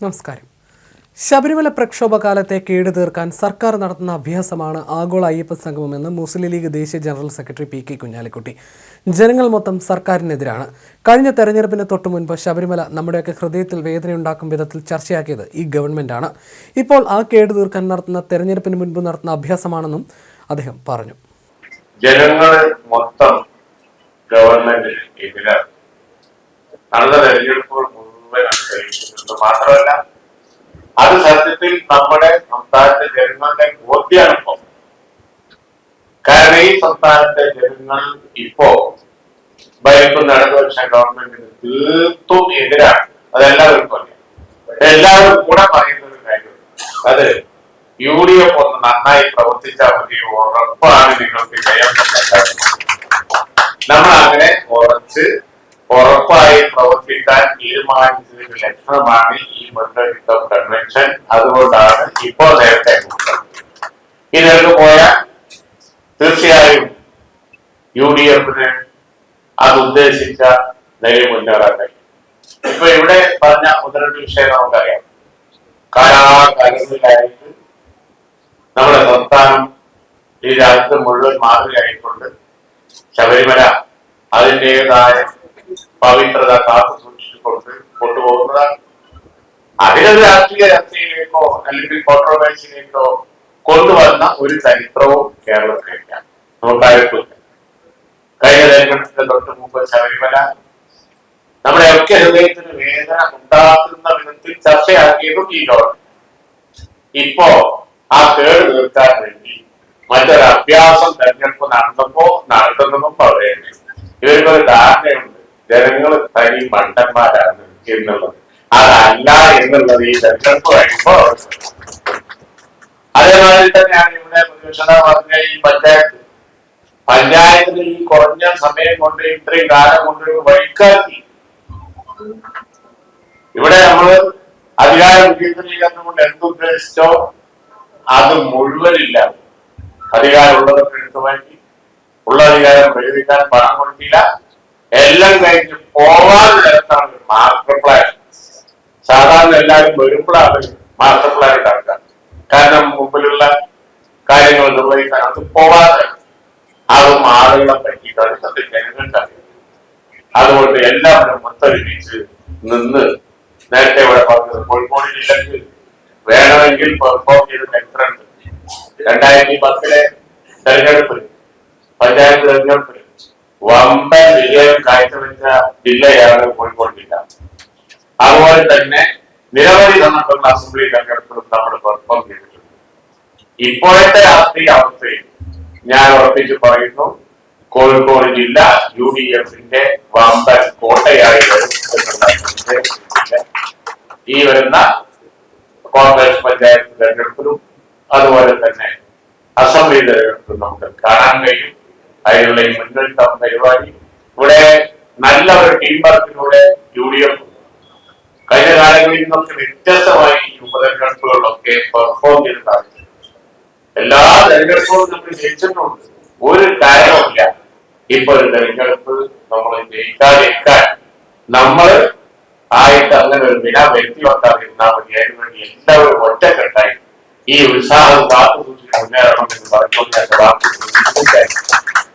നമസ്കാരം. ശബരിമല പ്രക്ഷോഭകാലത്തെ കേട് തീർക്കാൻ സർക്കാർ നടത്തുന്ന അഭ്യാസമാണ് ആഗോള അയ്യപ്പ സംഗമമെന്ന് മുസ്ലിം ലീഗ് ദേശീയ general secretary P K Kunhalikutty. ജനങ്ങൾ മൊത്തം സർക്കാരിനെതിരാണ്. കഴിഞ്ഞ തെരഞ്ഞെടുപ്പിന് തൊട്ടു മുൻപ് ശബരിമല നമ്മുടെയൊക്കെ ഹൃദയത്തിൽ വേദനയുണ്ടാക്കും വിധത്തിൽ ചർച്ചയാക്കിയത് ഈ ഗവൺമെന്റാണ്. ഇപ്പോൾ ആ കേട് തീർക്കാൻ നടത്തുന്ന തെരഞ്ഞെടുപ്പിന് മുൻപ് നടത്തുന്ന അഭ്യാസമാണെന്നും അദ്ദേഹം പറഞ്ഞു. ജനങ്ങൾ മൊത്തം ഗവൺമെന്റിനെതിരാണ്. നടന്ന തെരഞ്ഞെടുപ്പുകൾ മുഴുവൻ അനുസരിച്ചിട്ടുണ്ട്. മാത്രമല്ല, അത് സത്യത്തിൽ നമ്മുടെ സംസ്ഥാനത്തെ ജനങ്ങളുടെ ബോധ്യമാണ് ഇപ്പോ. കാരണം ഈ സംസ്ഥാനത്തെ ജനങ്ങൾ ഇപ്പോ ഭരിക്കുന്ന ഇടതുപക്ഷ ഗവൺമെന്റിന് തീർത്തും എതിരാണ്. അതെല്ലാവർക്കും അറിയാം. എല്ലാവരും കൂടെ പറയുന്ന ഒരു കാര്യമാണ്, അത് UDF ഒന്ന് നന്നായി പ്രവർത്തിച്ചാൽ മതി, ഉറപ്പാണ് നിങ്ങൾക്ക് ജയം. നമ്മൾ അങ്ങനെ ഉറപ്പായി പ്രവർത്തിക്കാൻ തീരുമാനിച്ചതിന്റെ ലക്ഷണമാണ് ഈ മുന്നണിത്തം കൺവെൻഷൻ. അതുകൊണ്ടാണ് ഇപ്പോൾ നേരത്തെ ഇതിലേക്ക് പോയാൽ തീർച്ചയായും UDFന് അത് ഉദ്ദേശിച്ച നിലയിൽ മുന്നേറാൻ കഴിയും. ഇപ്പൊ ഇവിടെ പറഞ്ഞ ഒന്ന് രണ്ട് വിഷയം നമുക്കറിയാം. കാലാകാലങ്ങളിലായിട്ട് നമ്മുടെ സംസ്ഥാനം ഈ രാജ്യത്ത് മുഴുവൻ മാതൃകയായിക്കൊണ്ട് ശബരിമല അതിൻ്റെതായ പവിത്രത കാത്തു സൂക്ഷിച്ചുകൊണ്ട് കൊണ്ടുപോകുന്നതാണ്. അതിനൊരു രാഷ്ട്രീയ ചർച്ചയിലേക്കോ അല്ലെങ്കിൽ കോൺട്രോവേഴ്സിയിലേക്കോ കൊണ്ടുവന്ന ഒരു ചരിത്രവും കേരളത്തിലില്ല. നമുക്കാർക്കില്ല. കഴിഞ്ഞ തെരഞ്ഞെടുപ്പിന് തൊട്ട് മുമ്പ് ശബരിമല നമ്മുടെ ഒക്കെ ഹൃദയത്തിന് വേദന ഉണ്ടാക്കുന്ന വിധത്തിൽ ചർച്ചയാക്കിയതും ഈ ഗവൺമെന്റ്. ഇപ്പോ ആ കേട് തീർക്കാൻ വേണ്ടി മറ്റൊരു അഭ്യാസം തെരഞ്ഞെടുപ്പ് നടത്തുന്നതും പറയുന്നത് ഇവർക്കൊരു ധാരണയുണ്ട്, ജനങ്ങൾ തനി മണ്ടന്മാരാണ് എന്നുള്ളത്. അതല്ല എന്നുള്ളത് ഈ തെരഞ്ഞെടുപ്പ് കഴിയുമ്പോ. അതേമാതിരി തന്നെയാണ് ഇവിടെ പ്രതിപക്ഷ പറഞ്ഞ ഈ പഞ്ചായത്തിന് ഈ കുറഞ്ഞ സമയം കൊണ്ട് ഇത്രയും കാലം കൊണ്ട് വഴിക്കാക്കി. ഇവിടെ നമ്മള് അധികാരം വികേന്ദ്രീകരണം കൊണ്ട് എന്തുദ്ദേശിച്ചോ അത് മുഴുവനില്ല. അധികാരമുള്ളതൊക്കെ എടുത്തു മാറ്റി, ഉള്ള അധികാരം പ്രയോഗിക്കാൻ പണം കൊടുത്തില്ല. എല്ലാം കഴിഞ്ഞ് പോവാൻ നേരത്താണ് മാസ്റ്റർ പ്ലാൻ. സാധാരണ എല്ലാവരും വരുമ്പോഴാണ് മാസ്റ്റർ പ്ലാൻ ഉണ്ടാക്കുക. കാരണം മുമ്പിലുള്ള കാര്യങ്ങൾ നിർവഹിക്കാൻ അത് പോവാതെ അതും ആളുകളെ പറ്റിയിട്ടാണ് സത്യം ജനങ്ങൾക്കറിയാം. അതുകൊണ്ട് എല്ലാവരും ഒത്തൊരുമിച്ച് നിന്ന് നേരത്തെ ഇവിടെ പറഞ്ഞത് കോഴിക്കോട് ജില്ലക്ക് വേണമെങ്കിൽ പെർഫോം ചെയ്ത് ചരിത്രമുണ്ട്. 2010 തെരഞ്ഞെടുപ്പിൽ പഞ്ചായത്ത് തെരഞ്ഞെടുപ്പിൽ വമ്പൻ വിജയം കാഴ്ചവെച്ച ജില്ലയാണ് കോഴിക്കോട് ജില്ല. അതുപോലെ തന്നെ നിരവധി സന്ദർഭങ്ങൾ അസംബ്ലി തെരഞ്ഞെടുപ്പിലും നമ്മൾ പെർഫോം ചെയ്തിട്ടുണ്ട്. ഇപ്പോഴത്തെ രാഷ്ട്രീയ അവസ്ഥയിൽ ഞാൻ ഉറപ്പിച്ചു പറയുന്നു, കോഴിക്കോട് ജില്ല UDFന്റെ വമ്പൻ കോട്ടയായി വരും എന്നുള്ള ഈ വരുന്ന കോൺഗ്രസ് പഞ്ചായത്ത് തെരഞ്ഞെടുപ്പിലും അതുപോലെ തന്നെ അസംബ്ലി തെരഞ്ഞെടുപ്പിലും നമുക്ക് കാണാൻ കഴിയും. അതിനുള്ള ഈ മുന്നോട്ട് പരിപാടി ഇവിടെ നല്ല ഒരു ടീം വർക്കിലൂടെ UDF കഴിഞ്ഞ കാലങ്ങളിൽ നിന്നൊക്കെ വ്യത്യസ്തമായി ഈ ഉപതെരഞ്ഞെടുപ്പുകളിലൊക്കെ പെർഫോം ചെയ്ത് കാണിച്ചു. എല്ലാ തെരഞ്ഞെടുപ്പുകളും നമ്മൾ ജയിച്ചിട്ടുണ്ട്. ഒരു കാര്യമില്ല. ഇപ്പൊ ഒരു തെരഞ്ഞെടുപ്പ് നമ്മൾ ജയിക്കാതിരിക്കാൻ നമ്മൾ ആയിട്ട് അങ്ങനെ ഒരു വില വ്യക്തിവെക്കാതിരുന്നാൽ മതി. അതിനുവേണ്ടി എല്ലാവരും ഒറ്റക്കെട്ടായി ഈ ഉത്സാഹം കാത്തു സൂക്ഷിച്ച് മുന്നേറണം എന്ന് പറഞ്ഞുകൊണ്ട്